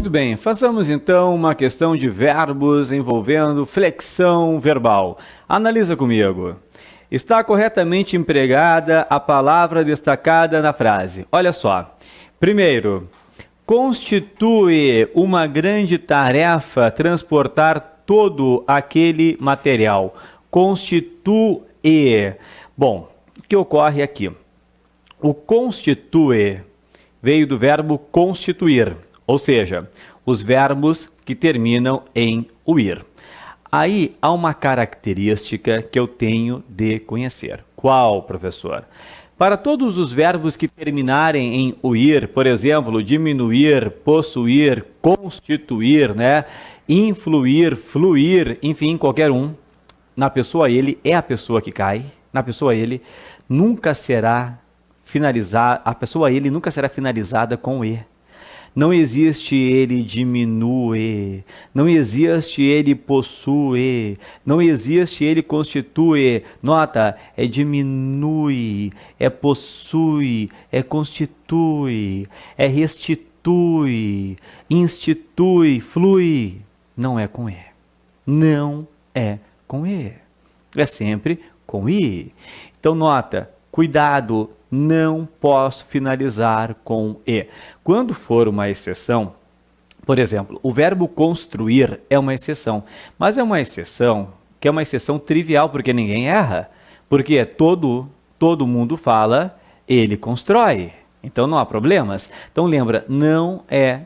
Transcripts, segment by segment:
Muito bem, façamos então uma questão de verbos envolvendo flexão verbal. Analisa comigo. Está corretamente empregada a palavra destacada na frase. Olha só. Primeiro, constitui uma grande tarefa transportar todo aquele material. Constitui. Bom, o que ocorre aqui? O constitui veio do verbo constituir, ou seja, os verbos que terminam em uir. Aí há uma característica que eu tenho de conhecer. Qual, professor? Para todos os verbos que terminarem em uir, por exemplo, diminuir, possuir, constituir, influir, fluir, enfim, qualquer um, na pessoa ele é a pessoa que cai, na pessoa ele nunca será finalizada, a pessoa ele nunca será finalizada com e. Não existe ele diminui, não existe ele possui, não existe ele constitui. Nota, é diminui, é possui, é constitui, é restitui, institui, flui. Não é com e. Não é com e. É sempre com i. Então nota, cuidado. Não posso finalizar com e. Quando for uma exceção, por exemplo, o verbo construir é uma exceção, mas é uma exceção que é uma exceção trivial, porque ninguém erra, porque todo mundo fala, ele constrói, então não há problemas. Então lembra,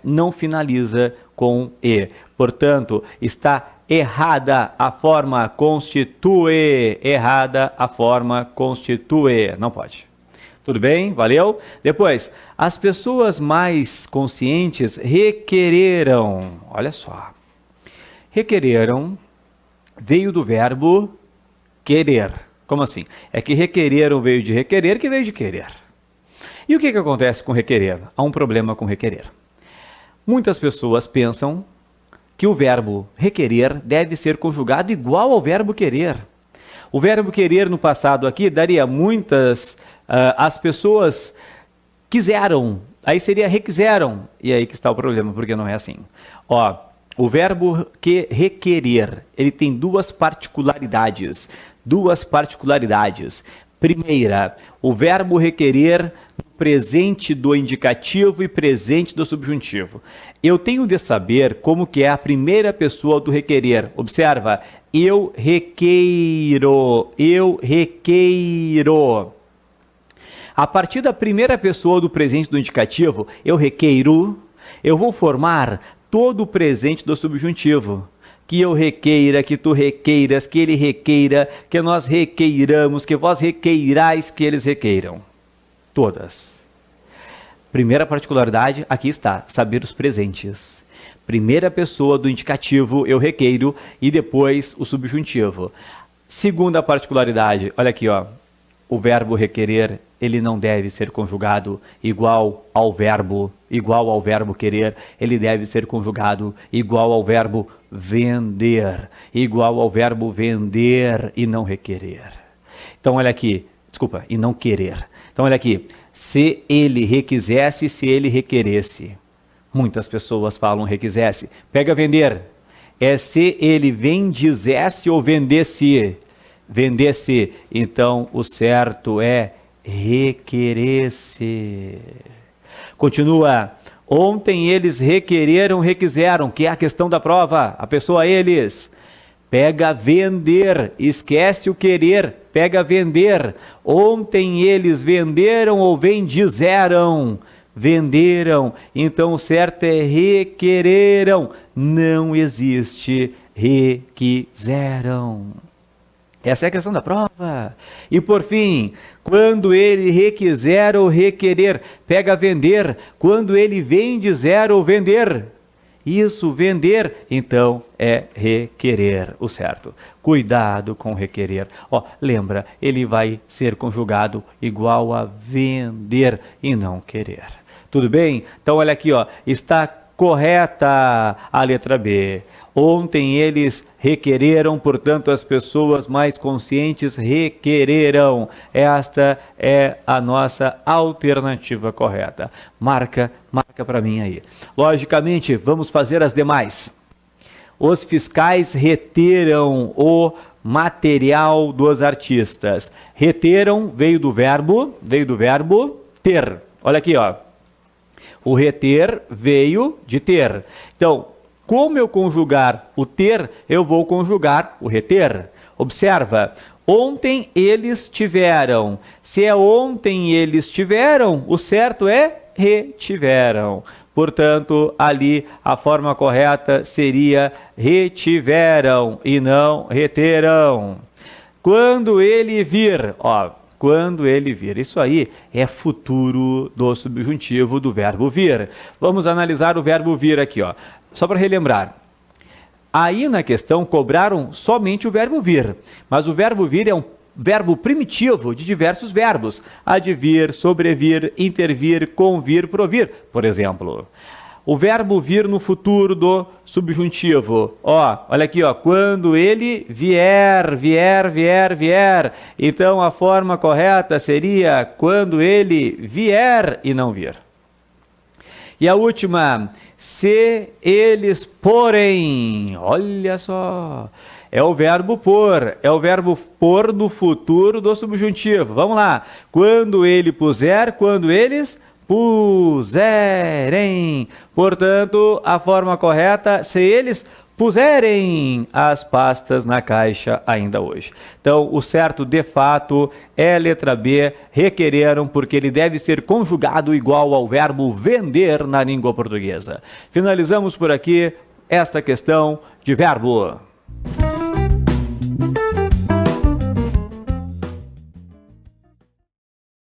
não finaliza com e, portanto, está errada a forma constitui, errada a forma constitui, não pode. Tudo bem? Valeu? Depois, as pessoas mais conscientes requereram, olha só, requereram veio do verbo querer. Como assim? É que requereram veio de requerer, que veio de querer. E o que acontece com requerer? Há um problema com requerer. Muitas pessoas pensam que o verbo requerer deve ser conjugado igual ao verbo querer. O verbo querer no passado aqui daria muitas... as pessoas quiseram, aí seria requiseram, e aí que está o problema, porque não é assim. Ó, o verbo que requerer, ele tem duas particularidades. Primeira, o verbo requerer presente do indicativo e presente do subjuntivo. Eu tenho de saber como que é a primeira pessoa do requerer. Observa, eu requeiro. A partir da primeira pessoa do presente do indicativo, eu requeiro, eu vou formar todo o presente do subjuntivo. Que eu requeira, que tu requeiras, que ele requeira, que nós requeiramos, que vós requeirais, que eles requeiram. Todas. Primeira particularidade, aqui está, saber os presentes. Primeira pessoa do indicativo, eu requeiro, e depois o subjuntivo. Segunda particularidade, olha aqui, ó. O verbo requerer, ele não deve ser conjugado igual ao verbo querer, ele deve ser conjugado igual ao verbo vender, igual ao verbo vender e não requerer. Então olha aqui, desculpa, e não querer. Então olha aqui, se ele requisesse, se ele requeresse. Muitas pessoas falam requisesse. Pega vender, é se ele vendizesse ou vendesse. Vendesse, então o certo é requeresse. Continua. Ontem eles requereram, requiseram, que é a questão da prova. A pessoa eles. Pega vender, esquece o querer, pega vender. Ontem eles venderam ou vendizeram. Venderam, então o certo é requereram. Não existe requiseram. Essa é a questão da prova. E por fim, quando ele requiser ou requerer, pega vender. Quando ele vendizer ou vender. Isso, vender, então é requerer, o certo. Cuidado com requerer. Ó, lembra, ele vai ser conjugado igual a vender e não querer. Tudo bem? Então olha aqui, ó, está correta a letra B. Ontem eles requereram, portanto, as pessoas mais conscientes requereram. Esta é a nossa alternativa correta. Marca para mim aí. Logicamente, vamos fazer as demais. Os fiscais reteram o material dos artistas. Reteram veio do verbo ter. Olha aqui, ó. O reter veio de ter. Então, como eu conjugar o ter, eu vou conjugar o reter. Observa, ontem eles tiveram. Se é ontem eles tiveram, o certo é retiveram. Portanto, ali a forma correta seria retiveram e não reterão. Quando ele vir, ó, quando ele vir. Isso aí é futuro do subjuntivo do verbo vir. Vamos analisar o verbo vir aqui, ó. Só para relembrar. Aí na questão cobraram somente o verbo vir, mas o verbo vir é um verbo primitivo de diversos verbos: advir, sobrevir, intervir, convir, provir, por exemplo. O verbo vir no futuro do subjuntivo, ó, olha aqui, ó, quando ele vier. Então a forma correta seria quando ele vier e não vir. E a última, se eles porem, olha só, é o verbo pôr no futuro do subjuntivo. Vamos lá, quando ele puser, quando eles puserem. Portanto, a forma correta, se eles puserem as pastas na caixa ainda hoje. Então, o certo de fato é a letra B, requereram, porque ele deve ser conjugado igual ao verbo vender na língua portuguesa. Finalizamos por aqui esta questão de verbo.